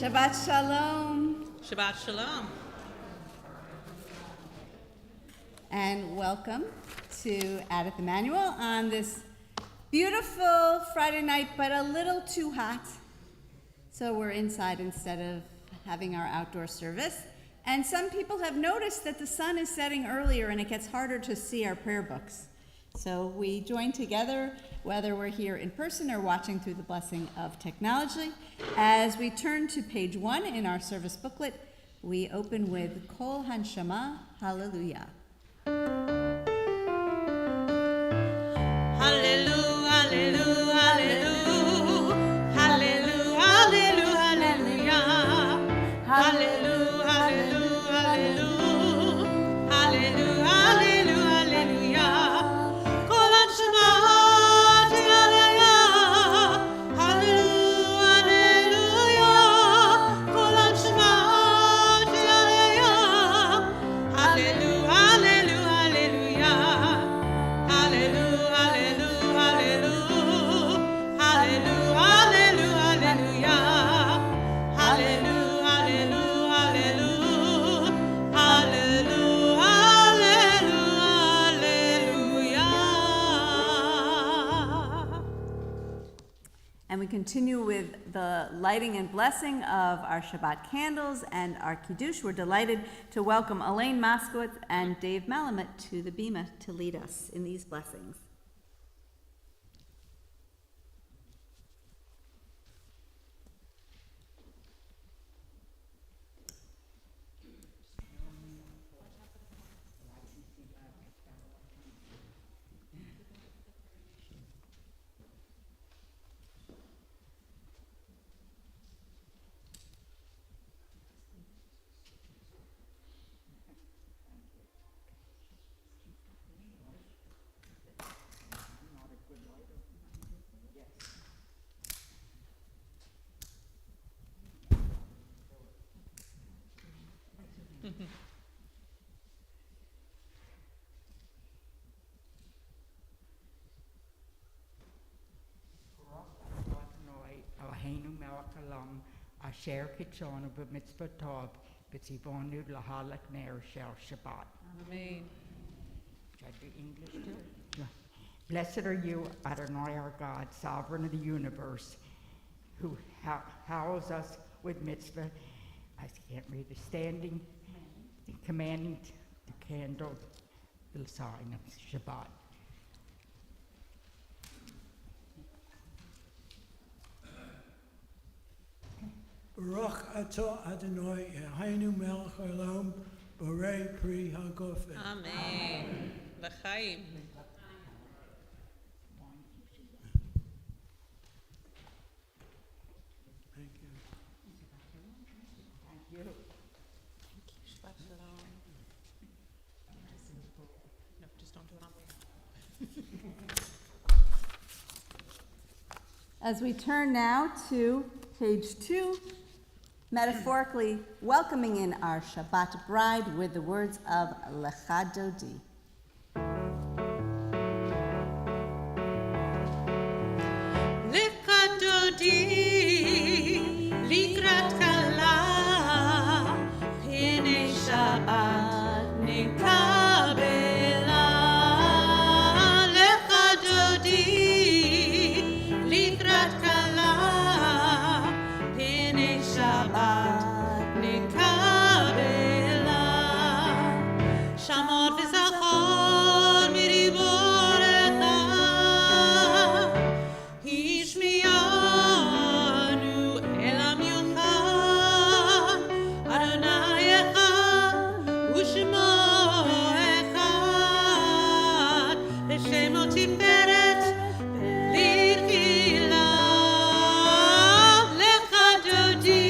Shabbat Shalom. Shabbat Shalom. And welcome to Adith Emmanuel on this beautiful Friday night, but a little too hot. So we're inside instead of having our outdoor service. And some people have noticed that the sun is setting earlier and it gets harder to see our prayer books. So we join together, whether we're here in person or watching through the blessing of technology. As we turn to page 1 in our service booklet, we open with Kol Hanshama, Hallelujah. Hallelujah, hallelujah, hallelujah. Hallelujah, hallelujah, hallelujah. Hallelujah, hallelujah, hallelujah. Hallelujah, hallelujah, hallelujah. Kol Hanshama, hallelujah. Hallelujah, hallelujah. Kol Hanshama, hallelujah. Hallelujah, hallelujah, hallelujah. Hallelujah, hallelujah, hallelujah. Hallelujah, hallelujah, hallelujah. Hallelujah, hallelujah, hallelujah. Hallelujah, hallelujah. And we continue with the lighting and blessing of our Shabbat candles and our Kiddush. We're delighted to welcome Elaine Moskowitz and Dave Malamet to the Bima to lead us in these blessings. Eloheinu melech haolam, asher kitshonu b'mitzvah tov, b'tzivonu lahalak ner shel Shabbat. Amen. Should I do English too? Yeah. Blessed are you, Adonai our God, sovereign of the universe, who house us with mitzvah. I can't read the standing, commanding the candle, the sign of Shabbat. Baruch atah Adonai Eloheinu melech haolam borei pri hagofen. Amen. L'chaim. Thank you. Thank you. Shabbat Shalom. No, just don't do it on me. As we turn now to page 2, metaphorically welcoming in our Shabbat bride with the words of Lecha Dodi. Lecha Dodi, likrat kala, pnei Shabbat nikabela. Lecha Dodi, likrat kala, pnei Shabbat nikabela. Shamot v'zachor miriborecha, Hishmiyanu elam yuchad, Adonai echad, u'shemo echad, v'shemo tiferet v'litchilah. Lecha Dodi,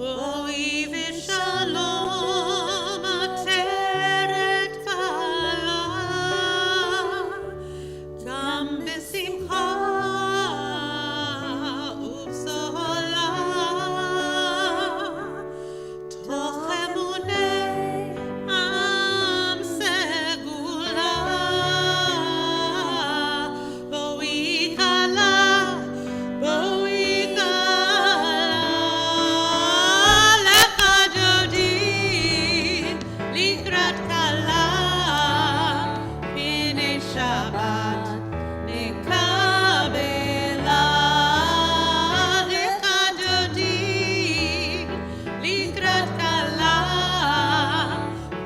בואי ושלום עטרת קלה, גם בשמחה ובסהלה, תוך אמוני עם סגולה. בואי כלה, בואי כלה, לך דודי לקראת כלה, הנה שבת נקבלה. לך דודי לקראת כלה,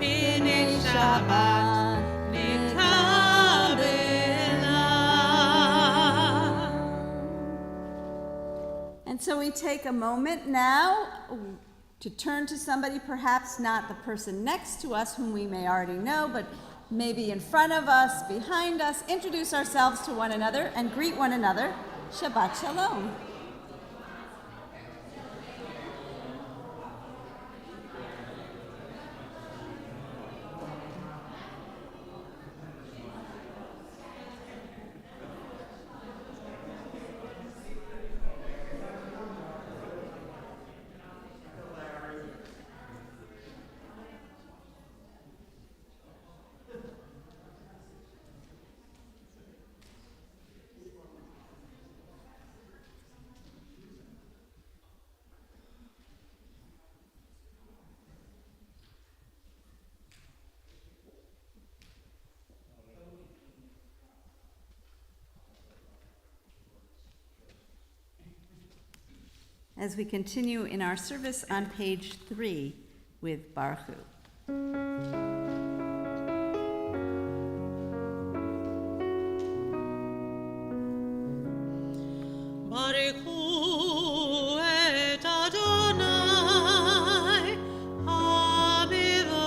הנה שבת נקבלה. And so we take a moment now to turn to somebody, perhaps not the person next to us whom we may already know, but maybe in front of us, behind us, introduce ourselves to one another and greet one another. Shabbat Shalom. As we continue in our service on page 3 with Baruch Hu. ברכו את אדוני המבורך,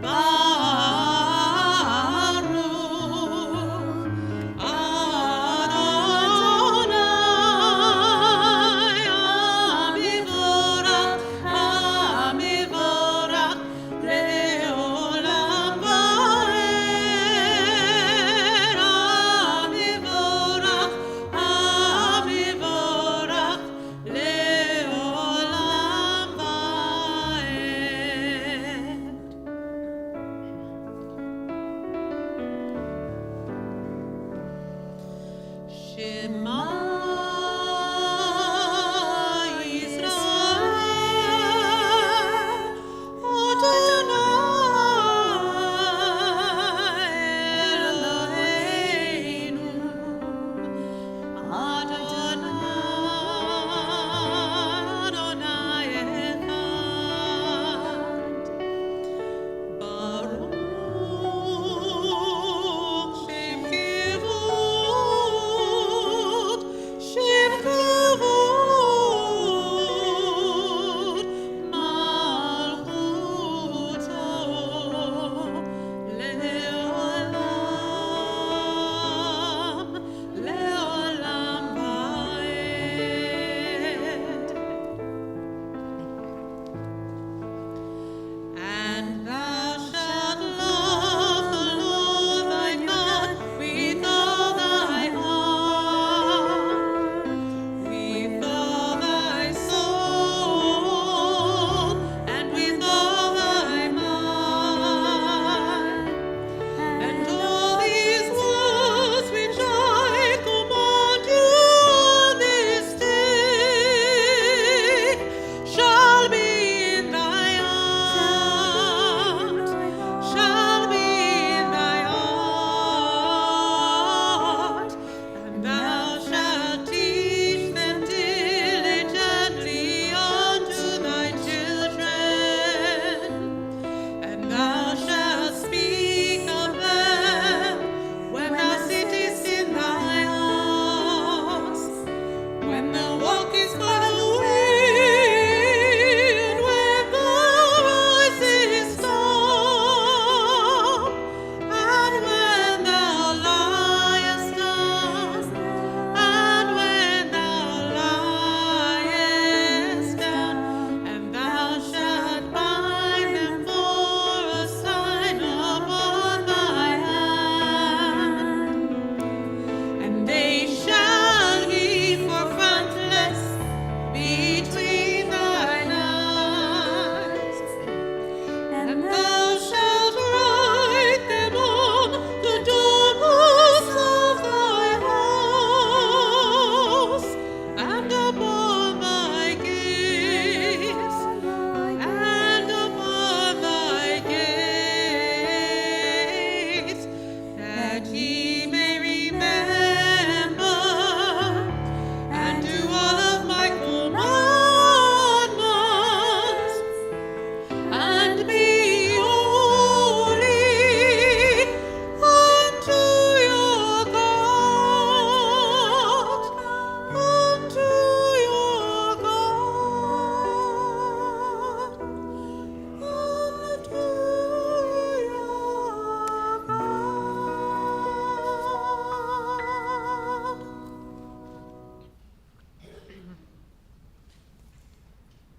ברוך אדוני המבורך, המבורך לעולם ועד, המבורך, המבורך לעולם ועד. שמע ישראל, אדוני אלוהינו, אדוני, אדוני אחד. ברוך שם כיבוד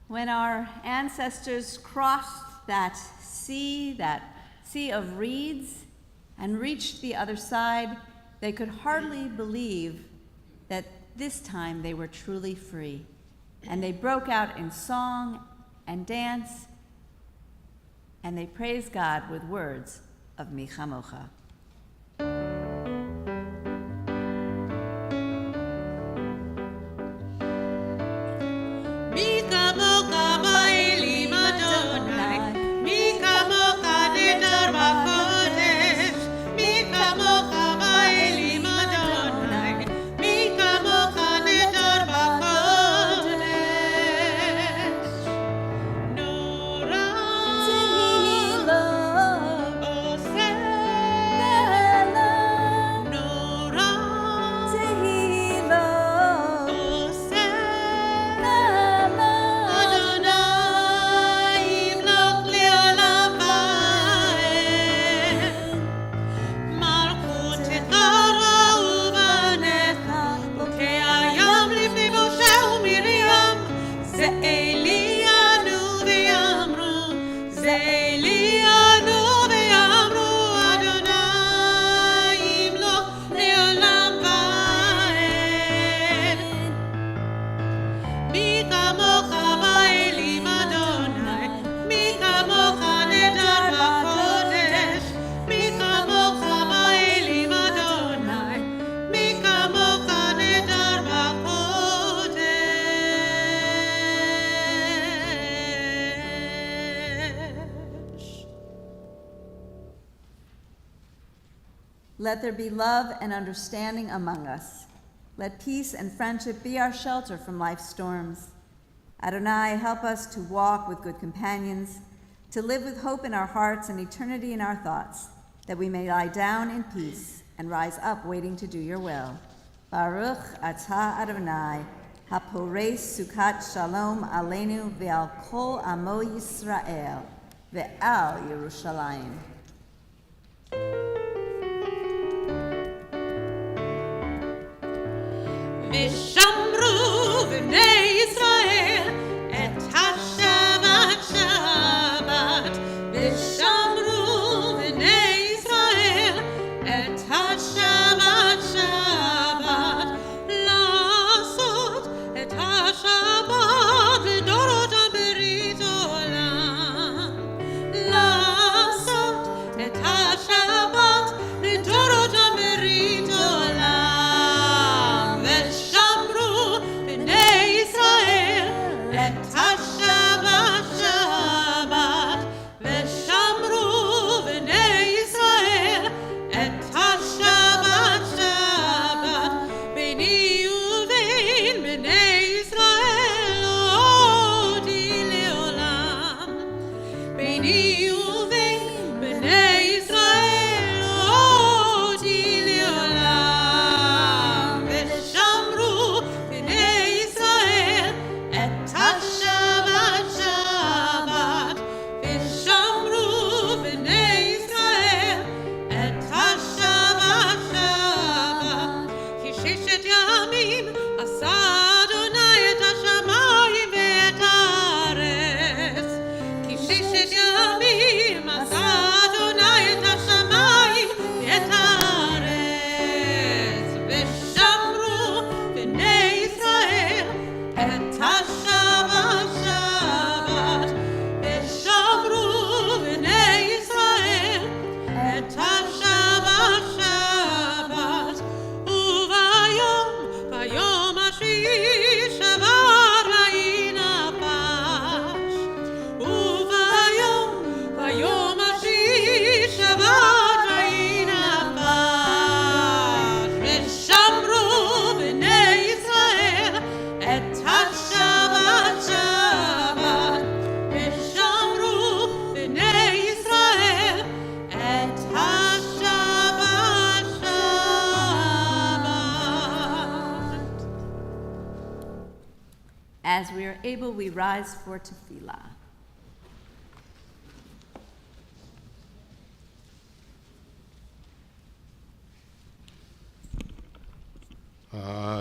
When our ancestors crossed that sea of reeds, and reached the other side, they could hardly believe that this time they were truly free. And they broke out in song and dance, and they praised God with words of Mi Chamocha. Mi kamocha ba'elim Adonai, mi kamocha nedar b'kodesh, mi kamocha ba'elim Adonai, mi kamocha nedar b'kodesh. Nora oseh, Nora oseh. Adonai yimloch le'olam va'ed. Malchutecha ra'u banecha, bukei hayam lifnei Moshe u'Miriam. Ze Elianu ve'amru, ze Elianu ve'amru, Adonai yimloch le'olam va'ed. Mi kamocha ba'elim Adonai, mi kamocha nedar b'kodesh, mi kamocha ba'elim Adonai, mi kamocha nedar b'kodesh. Let there be love and understanding among us. Let peace and friendship be our shelter from life's storms. Adonai, help us to walk with good companions, to live with hope in our hearts and eternity in our thoughts, that we may lie down in peace and rise up waiting to do your will. Baruch atah Adonai, hapores sukat shalom aleinu ve'al kol amo Yisrael ve'al Yerushalayim. ושמרו בני ישראל את השבת שבת, ושמרו בני ישראל את השבת שבת, לעשות את השבת לדורות ברית עולם, לעשות את השבת לדורות ברית עולם. ושמרו בני ישראל את השבת שבת, ושמרו בני ישראל את השבת שבת, ביני ובין בני ישראל הודי לעולם, ביני ובין בני ישראל הודי לעולם. ושמרו בני ישראל את השבת שבת, ושמרו בני ישראל את השבת שבת. כי ששת ימים עשה אדוני את השמיים ואת הארץ, כי ששת ימים עשה אדוני את השמיים ואת הארץ. ושמרו בני ישראל את השבת שבת, ושמרו בני ישראל את השבת שבת. ביום השביעי שבת ראי נפש, ביום השביעי שבת ראי נפש. ושמרו בני ישראל את השבת שבת, ושמרו בני ישראל את השבת שבת. As we are able, we rise for tefillah.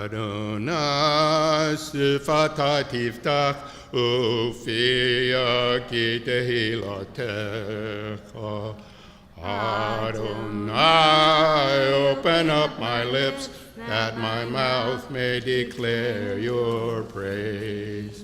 Adonai, sifata tiftach, ufia ki tehilatecha. Adonai, open up my lips, that my mouth may declare your praise.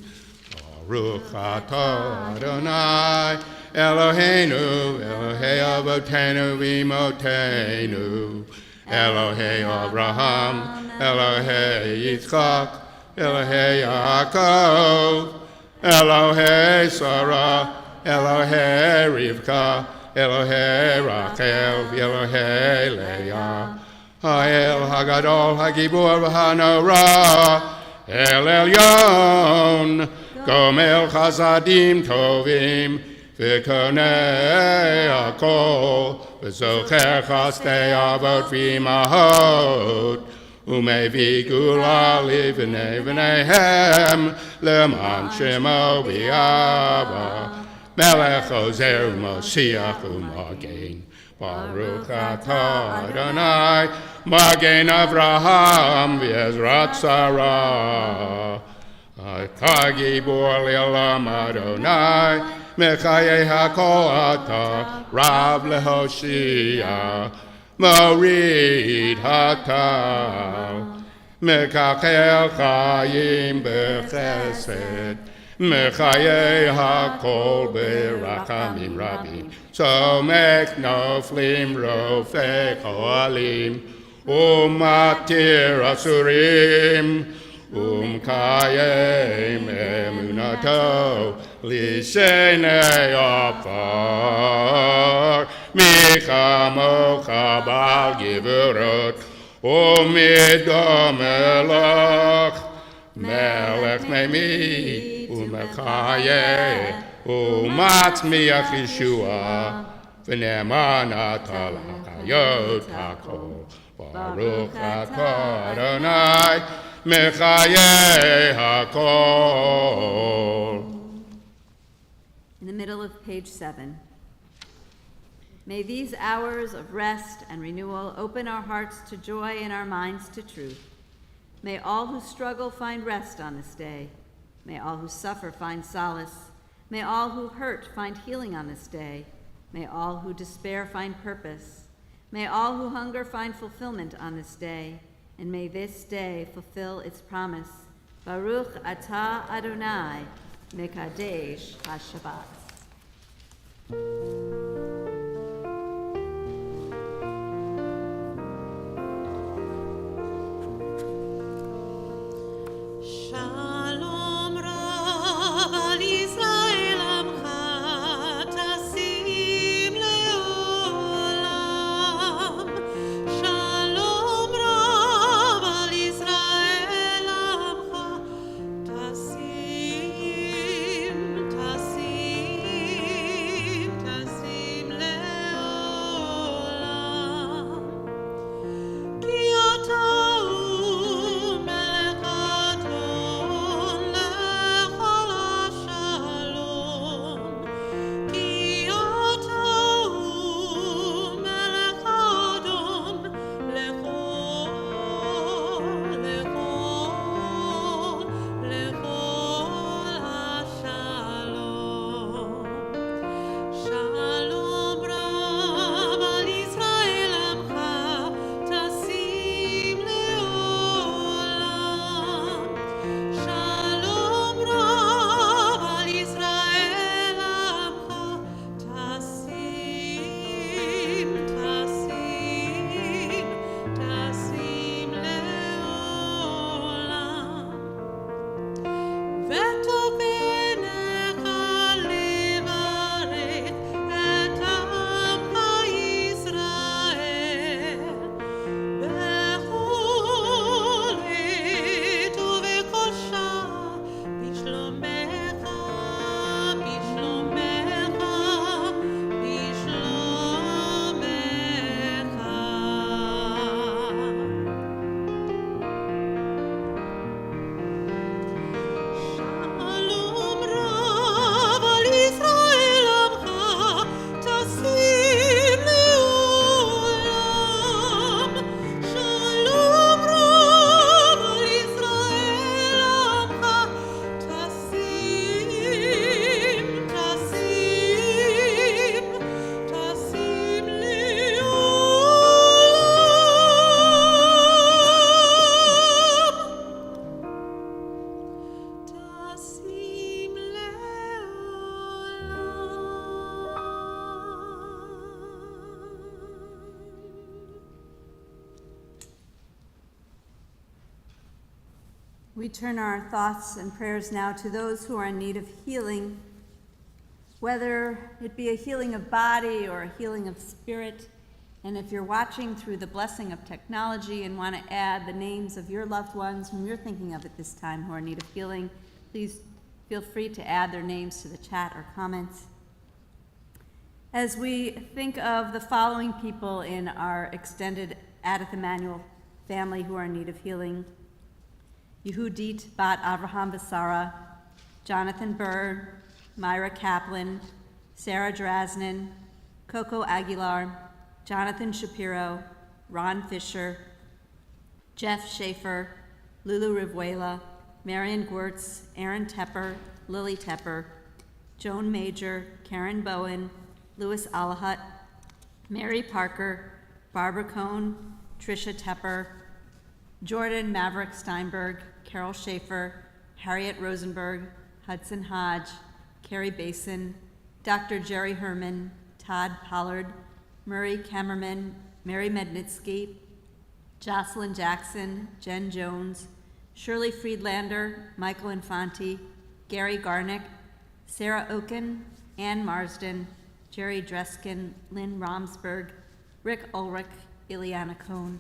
Baruch atah Adonai, Eloheinu, Elohei Avotenu v'Imotenu, Elohei Abraham, Elohei Yitzchak, Elohei Yaakov, Elohei Sarah, Elohei Rivka, Elohei Rachel, Elohei Leah, Ha'el Hagadol Hagibur v'Hanora, El Elyon, Gomel Chasadim Tovim, V'konei Hakol, V'zocher Chastei Avot V'imahot, Umevi Gula Livnei V'neihem, Leman Shemo B'Yava, Melech Ozer Moshiach U'Magen, Baruch atah Adonai, Magen Avraham V'Ezrat Sarah. Atah Gibor Le'olam Adonai, Mechayei HaKol Atah, Rav Lehoshia, Morid Hatal, Mekachel Chayim B'Chesed, Mechayei HaKol B'Rachamim Rabim, Somech Noflim Rofei Choalim, Umatir Asurim, Kayem emunato lishenei afar michamocha bal giverot umidomelach melech memi umechaye umatzmiach Yeshua v'ne'eman atalachayot hakol baruch atah Adonai Mechayei HaKol. In the middle of page 7. May these hours of rest and renewal open our hearts to joy and our minds to truth. May all who struggle find rest on this day. May all who suffer find solace. May all who hurt find healing on this day. May all who despair find purpose. May all who hunger find fulfillment on this day. And may this day fulfill its promise. Baruch atah Adonai, Mekadesh HaShabbat. Shalom Rav al Yisrael Amcha Tasim Leolam. Shalom Rav al Yisrael Amcha Tasim, Tasim, Tasim Leolam. Ki ata hu melech We turn our thoughts and prayers now to those who are in need of healing, whether it be a healing of body or a healing of spirit. And if you're watching through the blessing of technology and want to add the names of your loved ones whom you're thinking of at this time who are in need of healing, please feel free to add their names to the chat or comments. As we think of the following people in our extended Adith Emanuel family who are in need of healing: Yehudit Bat Avraham Basara, Jonathan Burr, Myra Kaplan, Sarah Drasnin, Coco Aguilar, Jonathan Shapiro, Ron Fisher, Jeff Schaefer, Lulu Rivuela, Marion Gwirtz, Aaron Tepper, Lily Tepper, Joan Major, Karen Bowen, Louis Alahut, Mary Parker, Barbara Cohn, Tricia Tepper, Jordan Maverick Steinberg, Carol Schaefer, Harriet Rosenberg, Hudson Hodge, Carrie Basin, Dr. Jerry Herman, Todd Pollard, Murray Kammerman, Mary Mednitsky, Jocelyn Jackson, Jen Jones, Shirley Friedlander, Michael Infanti, Gary Garnick, Sarah Oken, Ann Marsden, Jerry Dreskin, Lynn Romsberg, Rick Ulrich, Ileana Cohn,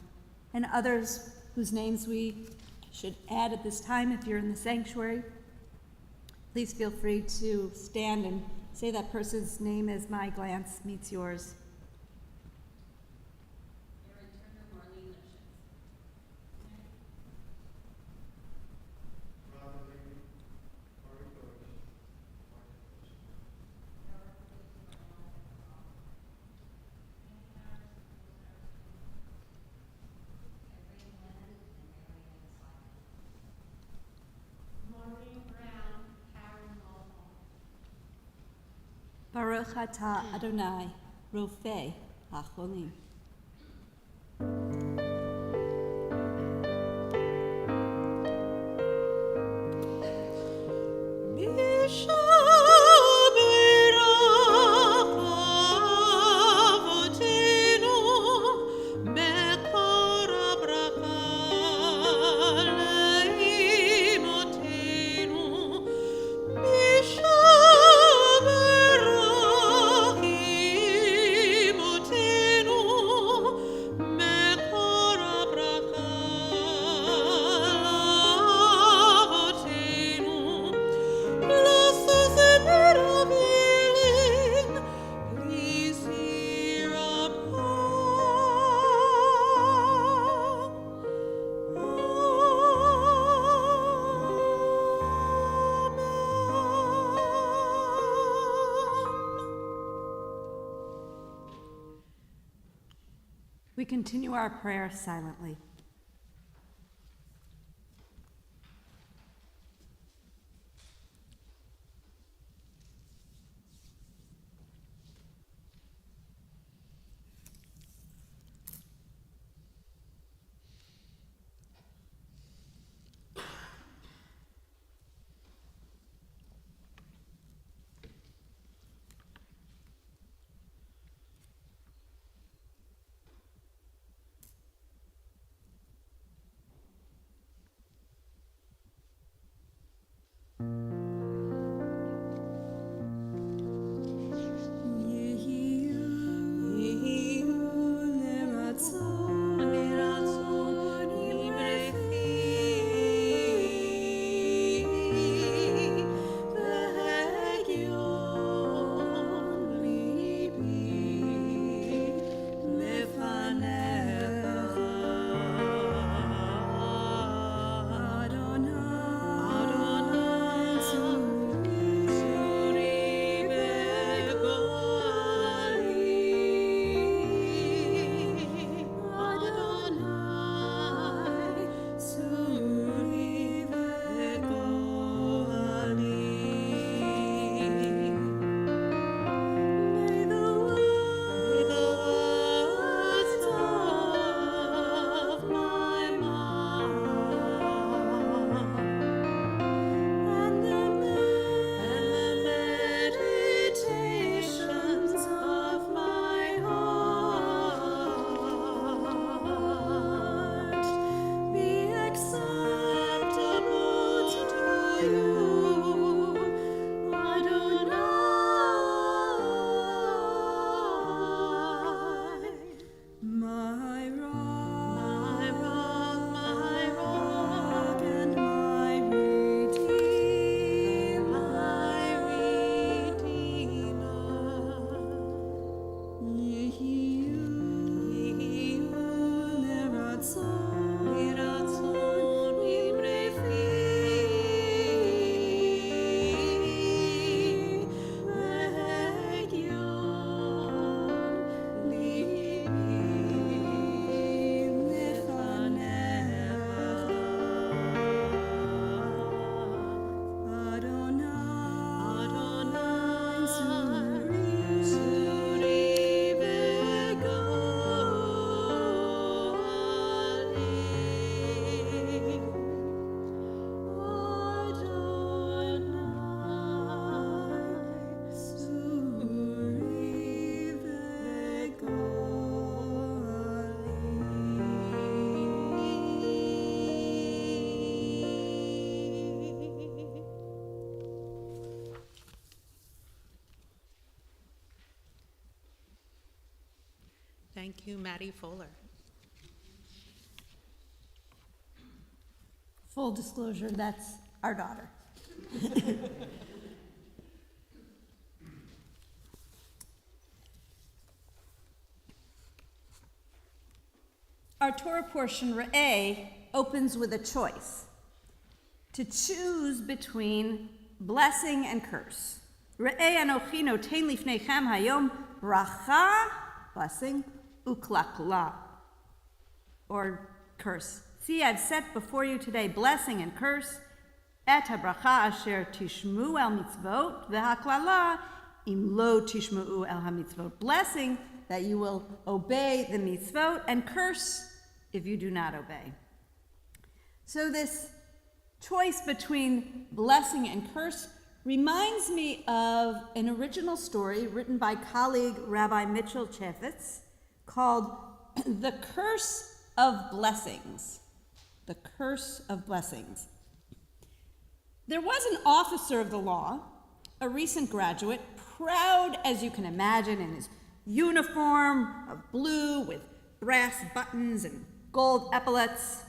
and others whose names we should add at this time. If you're in the sanctuary, please feel free to stand and say that person's name as my glance meets yours. Baruch atah Adonai, Rofei HaCholim. We continue our prayer silently. Thank you, Maddie Fuller. Full disclosure, that's our daughter. Our Torah portion, Re'eh, opens with a choice. To choose between blessing and curse. Re'eh anochi noten lifnechem hayom bracha, blessing, uklakla, or curse. See, I've set before you today blessing and curse. Et habracha asher tishmu el mitzvot, vehaklala im lo tishmu el hamitzvot. Blessing that you will obey the mitzvot, and curse if you do not obey. So this choice between blessing and curse reminds me of an original story written by colleague Rabbi Mitchell Chaffetz called The Curse of Blessings. The Curse of Blessings. There was an officer of the law, a recent graduate, proud as you can imagine in his uniform of blue with brass buttons and gold epaulets,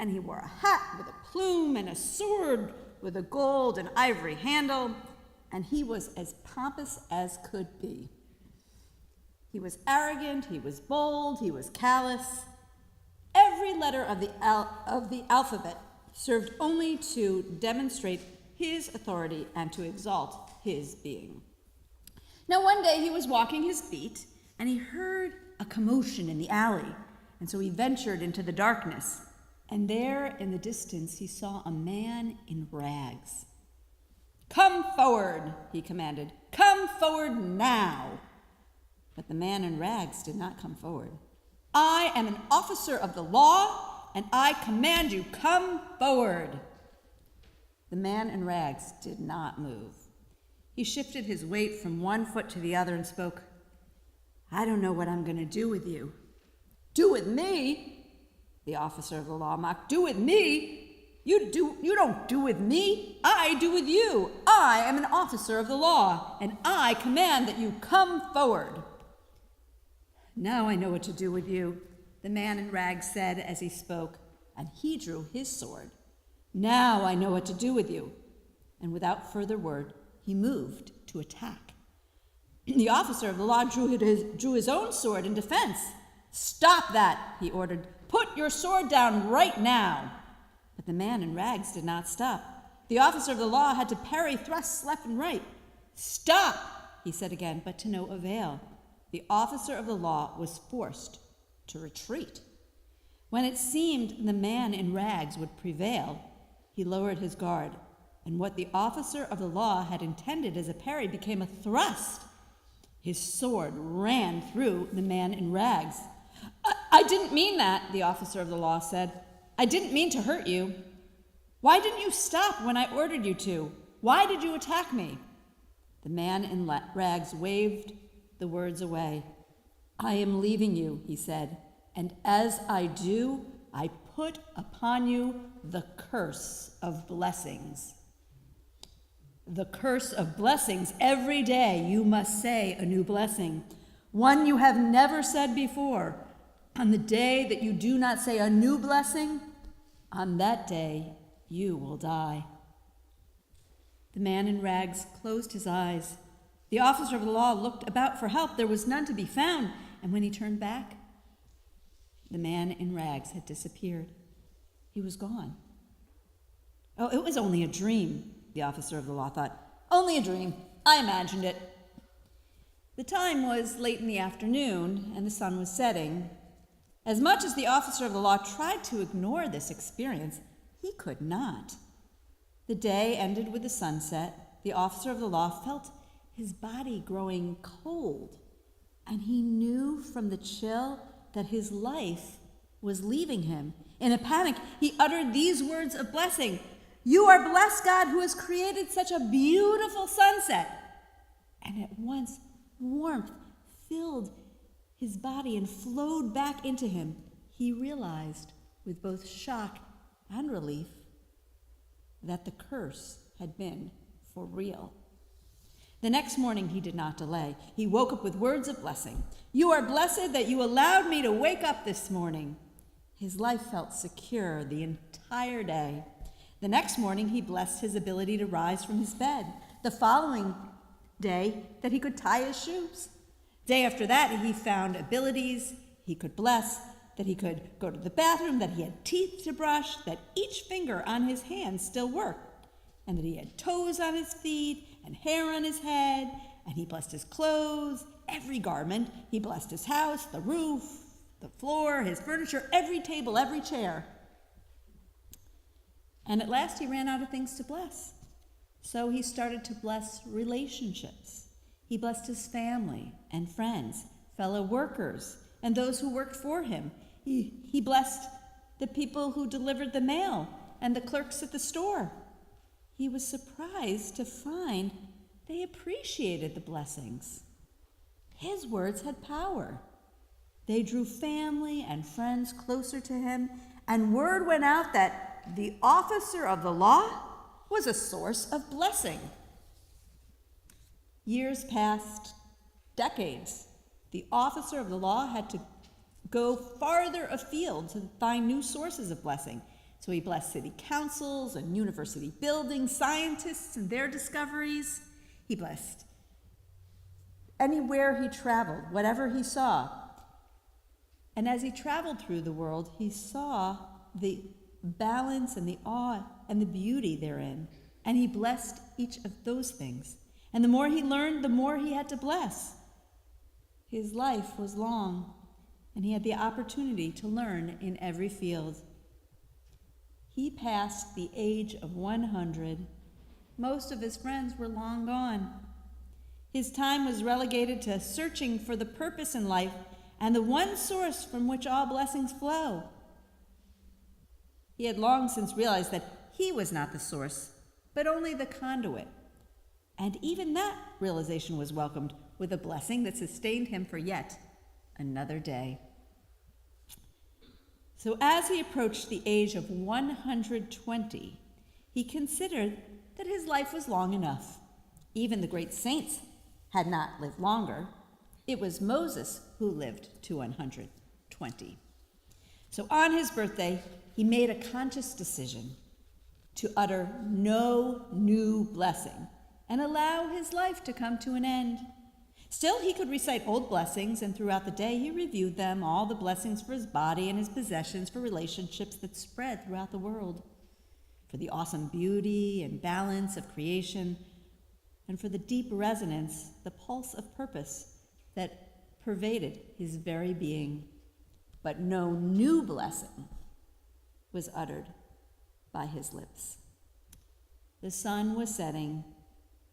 and he wore a hat with a plume and a sword with a gold and ivory handle, and he was as pompous as could be. He was arrogant, he was bold, he was callous. Every letter of the alphabet served only to demonstrate his authority and to exalt his being. Now one day he was walking his beat, and he heard a commotion in the alley, and so he ventured into the darkness. And there in the distance he saw a man in rags. "Come forward," he commanded. "Come forward now." But the man in rags did not come forward. "I am an officer of the law, and I command you, come forward." The man in rags did not move. He shifted his weight from one foot to the other and spoke, "I don't know what I'm going to do with you." "Do with me?" The officer of the law mocked. "Do with me? You don't do with me. I do with you. I am an officer of the law, and I command that you come forward." "Now I know what to do with you," the man in rags said as he spoke, and he drew his sword. "Now I know what to do with you." And without further word, he moved to attack. The officer of the law drew his own sword in defense. "Stop that," he ordered. "Put your sword down right now." But the man in rags did not stop. The officer of the law had to parry thrusts left and right. "Stop," he said again, but to no avail. The officer of the law was forced to retreat. When it seemed the man in rags would prevail, he lowered his guard, and what the officer of the law had intended as a parry became a thrust. His sword ran through the man in rags. I didn't mean that," the officer of the law said. "I didn't mean to hurt you. Why didn't you stop when I ordered you to? Why did you attack me?" The man in rags waved the words away. "I am leaving you," he said, "and as I do, I put upon you the curse of blessings." The curse of blessings. Every day you must say a new blessing, one you have never said before. On the day that you do not say a new blessing, on that day you will die. The man in rags closed his eyes. The officer of the law looked about for help. There was none to be found, and when he turned back, the man in rags had disappeared. He was gone. "Oh, it was only a dream," the officer of the law thought. "Only a dream. I imagined it." The time was late in the afternoon, and the sun was setting. As much as the officer of the law tried to ignore this experience, he could not. The day ended with the sunset. The officer of the law felt his body growing cold, and he knew from the chill that his life was leaving him. In a panic, he uttered these words of blessing: "You are blessed, God, who has created such a beautiful sunset." And at once, warmth filled his body and flowed back into him. He realized, with both shock and relief, that the curse had been for real. The next morning he did not delay. He woke up with words of blessing. "You are blessed that you allowed me to wake up this morning." His life felt secure the entire day. The next morning he blessed his ability to rise from his bed. The following day, that he could tie his shoes. Day after that, he found abilities he could bless, that he could go to the bathroom, that he had teeth to brush, that each finger on his hand still worked, and that he had toes on his feet and hair on his head, and he blessed his clothes, every garment. He blessed his house, the roof, the floor, his furniture, every table, every chair. And at last he ran out of things to bless. So he started to bless relationships. He blessed his family and friends, fellow workers, and those who worked for him. He blessed the people who delivered the mail and the clerks at the store. He was surprised to find they appreciated the blessings. His words had power. They drew family and friends closer to him, and word went out that the officer of the law was a source of blessing. Years passed, decades. The officer of the law had to go farther afield to find new sources of blessing. So he blessed city councils and university buildings, scientists and their discoveries. He blessed anywhere he traveled, whatever he saw. And as he traveled through the world, he saw the balance and the awe and the beauty therein. And he blessed each of those things. And the more he learned, the more he had to bless. His life was long, and he had the opportunity to learn in every field. He passed the age of 100. Most of his friends were long gone. His time was relegated to searching for the purpose in life and the one source from which all blessings flow. He had long since realized that he was not the source, but only the conduit. And even that realization was welcomed with a blessing that sustained him for yet another day. So as he approached the age of 120, he considered that his life was long enough. Even the great saints had not lived longer. It was Moses who lived to 120. So on his birthday, he made a conscious decision to utter no new blessing and allow his life to come to an end. Still, he could recite old blessings, and throughout the day he reviewed them, all the blessings for his body and his possessions, for relationships that spread throughout the world, for the awesome beauty and balance of creation, and for the deep resonance, the pulse of purpose that pervaded his very being. But no new blessing was uttered by his lips. The sun was setting.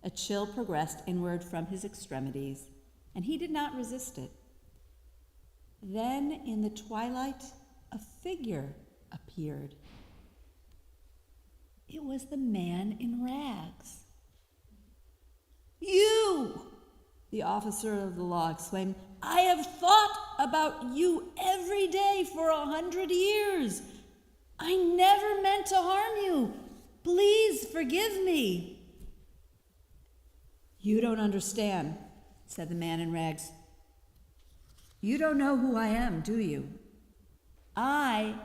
A chill progressed inward from his extremities, and he did not resist it. Then in the twilight, a figure appeared. It was the man in rags. "You!" the officer of the law exclaimed. "I have thought about you every day for 100 years. I never meant to harm you. Please forgive me." "You don't understand," said the man in rags. "You don't know who I am, do you? I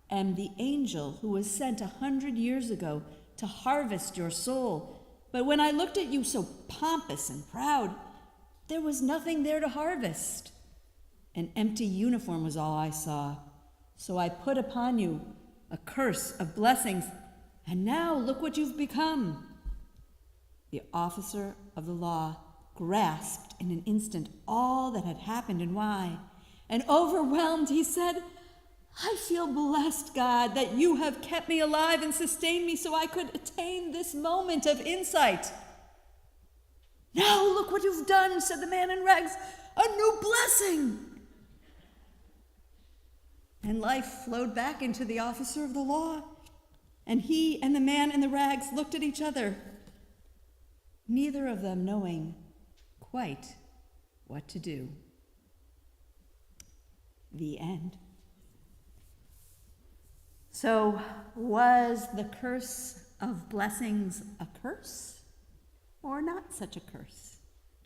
am the angel who was sent 100 years ago to harvest your soul. But when I looked at you so pompous and proud, there was nothing there to harvest. An empty uniform was all I saw. So I put upon you a curse of blessings, and now look what you've become." The officer of the law grasped in an instant all that had happened and why. And overwhelmed, he said, "I feel blessed, God, that you have kept me alive and sustained me so I could attain this moment of insight." "Now look what you've done," said the man in rags, "a new blessing." And life flowed back into the officer of the law, and he and the man in the rags looked at each other, neither of them knowing quite what to do. The end. So, was the curse of blessings a curse? or not such a curse?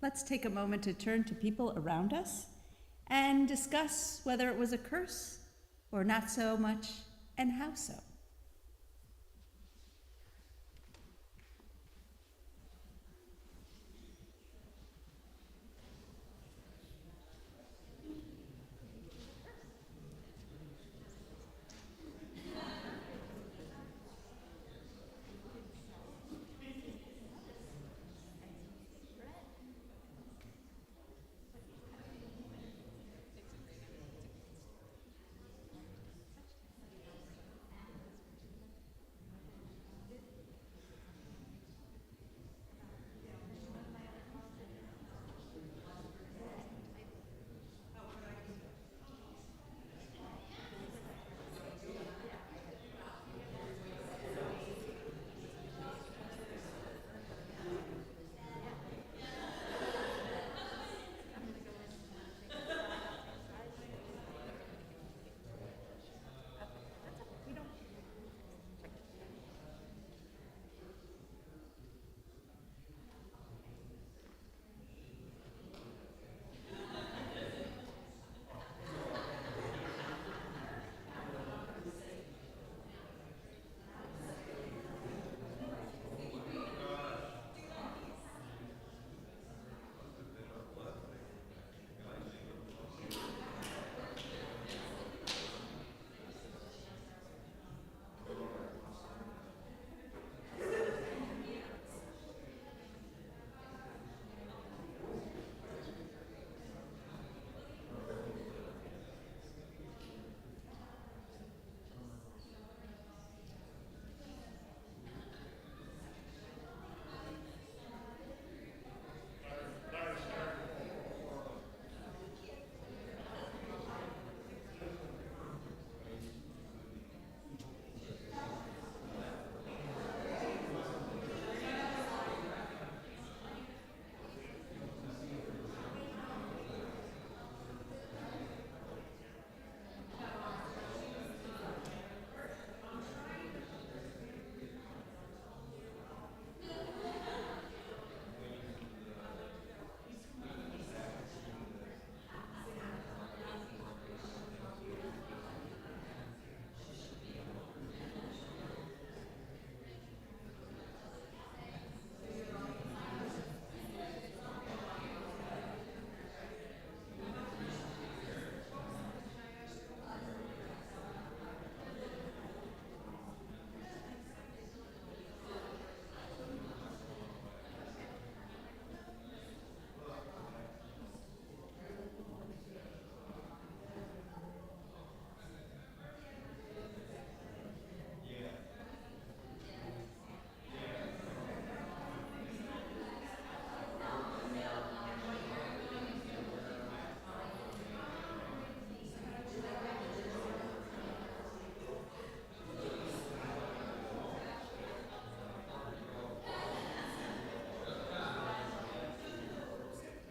Let's take a moment to turn to people around us and discuss whether it was a curse or not so much, and how so.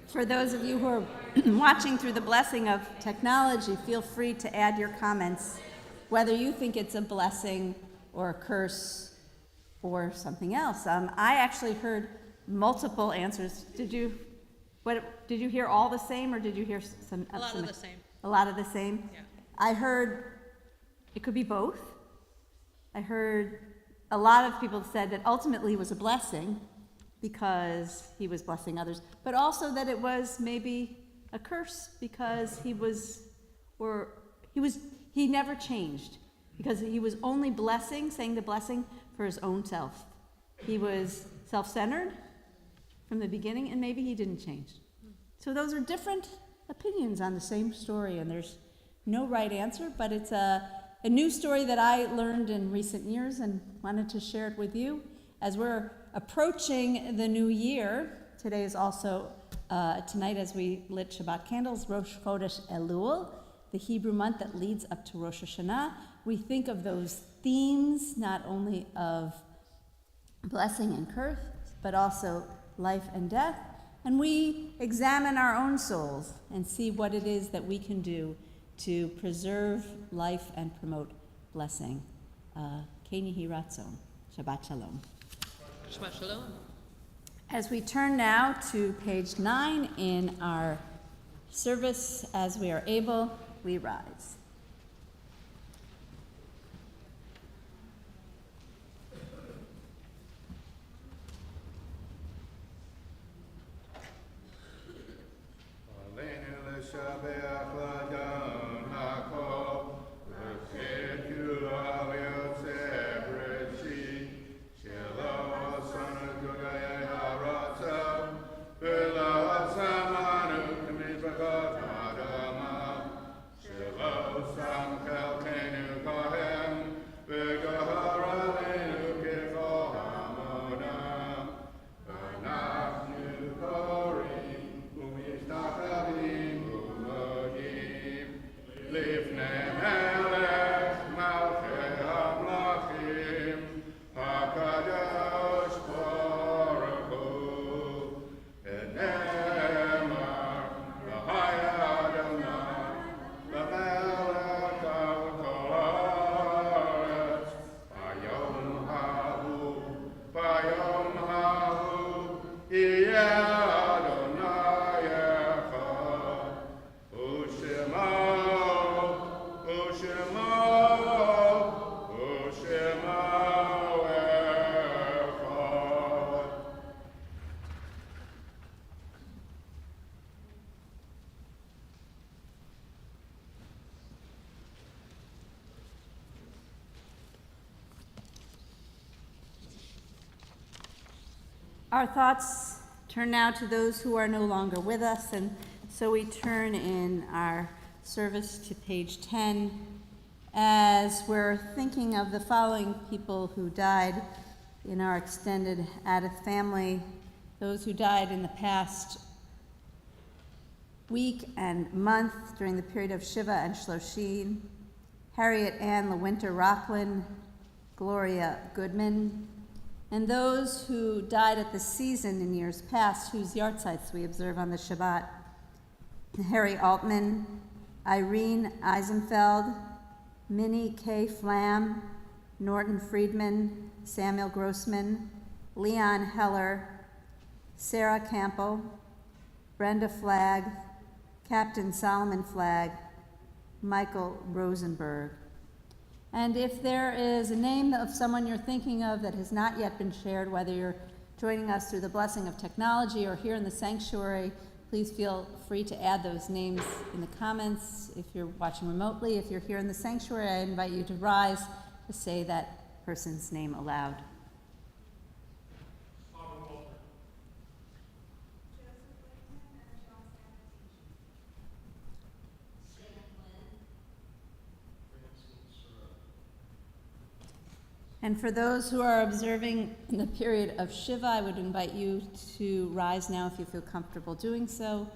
For those of you who are watching through the blessing of technology, feel free to add your comments, whether you think it's a blessing or a curse or something else. I actually heard multiple answers. Did you hear all the same, or did you hear some? A lot of the same. A lot of the same? Yeah. I heard it could be both. I heard a lot of people said that ultimately it was a blessing because he was blessing others, but also that it was maybe a curse because he never changed, because he was only saying the blessing for his own self. He was self-centered from the beginning, and maybe he didn't change. So those are different opinions on the same story, and there's no right answer, but it's a new story that I learned in recent years and wanted to share it with you. As we're approaching the new year, today is also, tonight as we lit Shabbat candles, Rosh Chodesh Elul, the Hebrew month that leads up to Rosh Hashanah. We think of those themes, not only of blessing and curse, but also life and death. And we examine our own souls and see what it is that we can do to preserve life and promote blessing. Ken Yehi Ratzon. Shabbat Shalom. Shabbat Shalom. As we turn now to page 9 in our service, as we are able, we rise. Our thoughts turn now to those who are no longer with us, and so we turn in our service to page 10 as we're thinking of the following people who died in our extended Adith family, those who died in the past week and month during the period of Shiva and Shloshim: Harriet Ann LeWinter Rockland, Gloria Goodman, and those who died at the season in years past, whose yahrzeits we observe on the Shabbat: Harry Altman, Irene Eisenfeld, Minnie K. Flam, Norton Friedman, Samuel Grossman, Leon Heller, Sarah Campbell, Brenda Flagg, Captain Solomon Flagg, Michael Rosenberg. And if there is a name of someone you're thinking of that has not yet been shared, whether you're joining us through the blessing of technology or here in the sanctuary, please feel free to add those names in the comments. If you're watching remotely, if you're here in the sanctuary, I invite you to rise to say that person's name aloud. And for those who are observing in the period of Shiva, I would invite you to rise now if you feel comfortable doing so.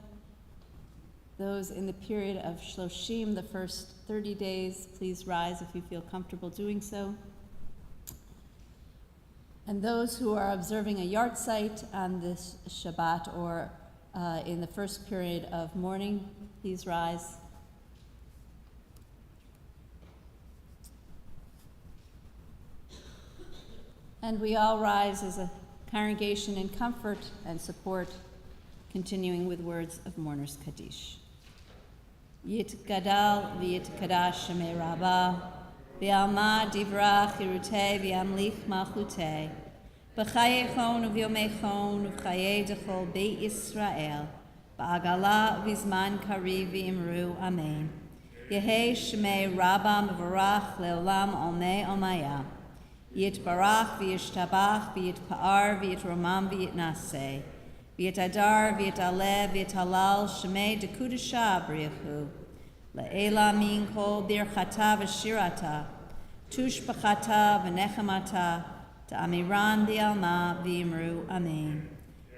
Those in the period of Shloshim, the first 30 days, please rise if you feel comfortable doing so. And those who are observing a yahrzeit on this Shabbat or in the first period of mourning, please rise. And we all rise as a congregation in comfort and support, continuing with words of Mourner's Kaddish. Yit gadal v'yit kadash shemei rabbah, v'alma divrach yirutei v'yamlich malchutei, b'chayechon uv'yomechon uv'chayei dechol beit Yisrael, ba'agala v'zman kariv v'imru amen. Yehei shemei rabbah mevarach leolam olmei omaya. Yit barach v'yishtabach v'yitpa'ar v'yitromam v'yitnaseh. V'yitadar v'yitaleh v'yitalal shemei dekudesha briachu. Le'ela min kol birchata v'shirata. Tushbachata v'nechamata. Ta'amiran v'yalma v'imru amen.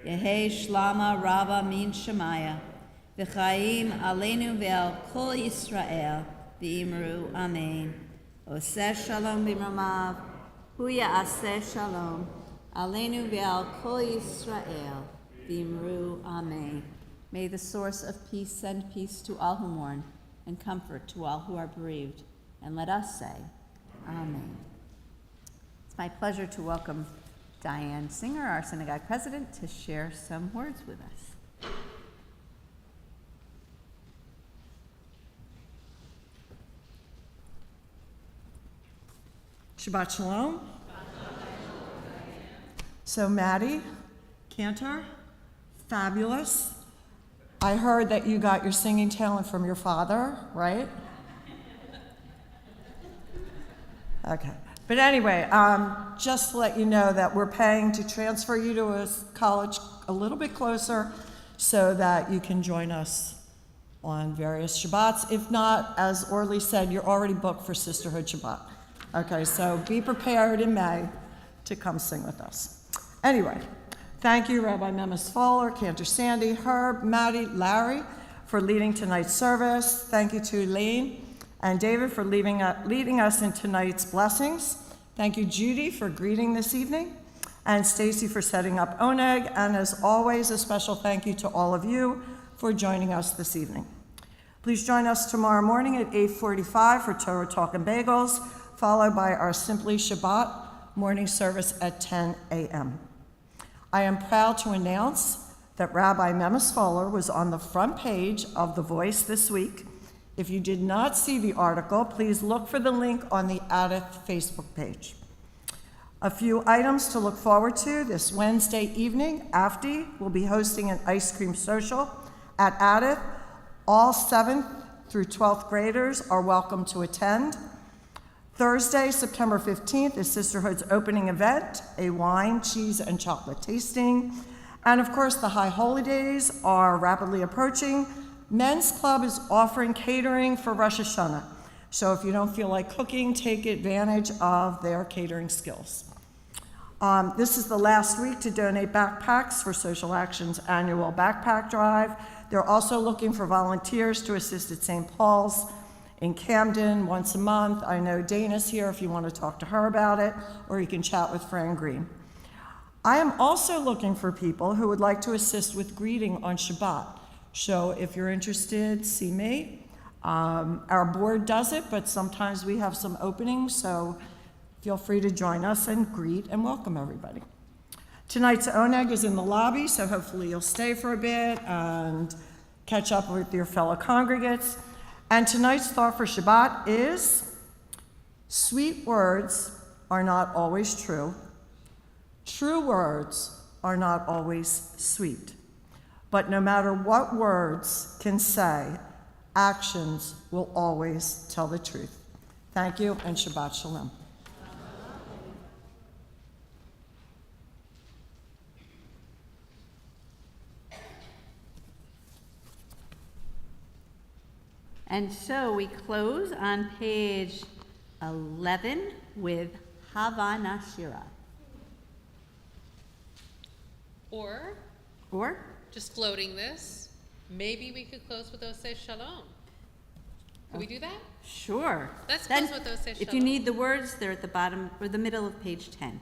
Yehei shlama rabba min shemaya. V'chaim aleinu ve'al kol Yisrael v'imru amen. Oseh shalom b'mamav. Huya aseh shalom, aleinu ve'al kol Yisrael, v'imru amen. May the source of peace send peace to all who mourn, and comfort to all who are bereaved. And let us say, amen. It's my pleasure to welcome Diane Singer, our synagogue president, to share some words with us. Shabbat Shalom. So Maddie, Cantor, fabulous. I heard that you got your singing talent from your father, right? Okay. But anyway, just to let you know that we're paying to transfer you to a college a little bit closer so that you can join us on various Shabbats. If not, as Orly said, you're already booked for Sisterhood Shabbat. Okay, so be prepared in May to come sing with us. Anyway, thank you, Rabbi Memes Fowler, Cantor Sandy, Herb, Maddie, Larry, for leading tonight's service. Thank you to Elaine and David for leading us in tonight's blessings. Thank you, Judy, for greeting this evening, and Stacy for setting up Oneg. And as always, a special thank you to all of you for joining us this evening. Please join us tomorrow morning at 8:45 for Torah Talk and Bagels, followed by our Simply Shabbat morning service at 10 a.m. I am proud to announce that Rabbi Memes Fowler was on the front page of The Voice this week. If you did not see the article, please look for the link on the Adith Facebook page. A few items to look forward to. This Wednesday evening, AFTI will be hosting an ice cream social at Adith. All 7th through 12th graders are welcome to attend. Thursday, September 15th, is Sisterhood's opening event, a wine, cheese, and chocolate tasting. And of course, the high holy days are rapidly approaching. Men's Club is offering catering for Rosh Hashanah. So if you don't feel like cooking, take advantage of their catering skills. This is the last week to donate backpacks for Social Action's annual backpack drive. They're also looking for volunteers to assist at St. Paul's in Camden once a month. I know Dana's here if you want to talk to her about it, or you can chat with Fran Green. I am also looking for people who would like to assist with greeting on Shabbat. So if you're interested, see me. Our board does it, but sometimes we have some openings, so feel free to join us and greet and welcome everybody. Tonight's Oneg is in the lobby, so hopefully you'll stay for a bit and catch up with your fellow congregates. And tonight's thought for Shabbat is, sweet words are not always true. True words are not always sweet. But no matter what words can say, actions will always tell the truth. Thank you, and Shabbat Shalom. And so we close on page 11 with Hava Nashira. Or, Or just floating this, maybe we could close with Oseh Shalom. Can we do that? sure. Let's Then, close with Oseh if you Shalom. need the words, they're at the bottom or the middle of page 10.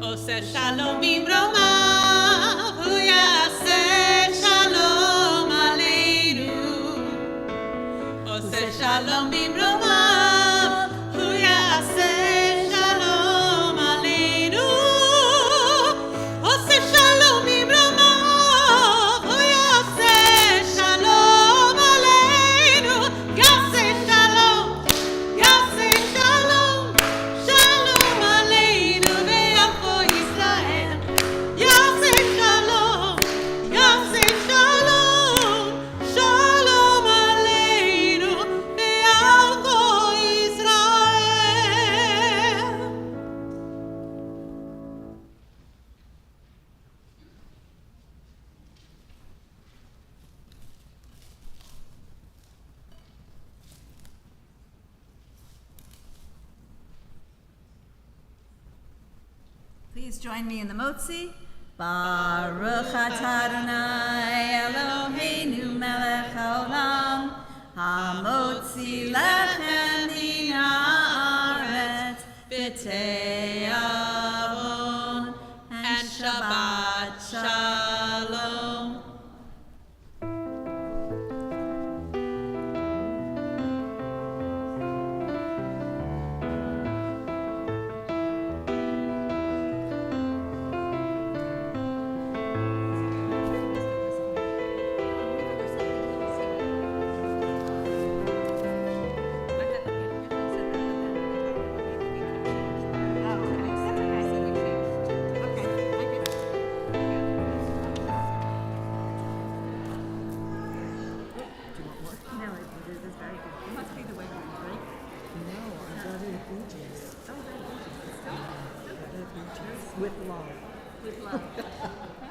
Oseh Shalom bimromav, hu yaseh shalom aleinu. Oseh Shalom bimromav, hu yaseh shalom aleinu. Oseh Shalom bimromav, hu yaseh shalom aleinu. Yaseh shalom, yaseh shalom, shalom aleinu ve'alko Yisrael. Yaseh shalom, yaseh shalom, shalom aleinu ve'alko Yisrael. Please join me in the Motzi. Baruch atah Adonai Eloheinu melech haolam, hamotzi lechem min haaretz b'te'avon, and Shabbat Shalom. With love. With love.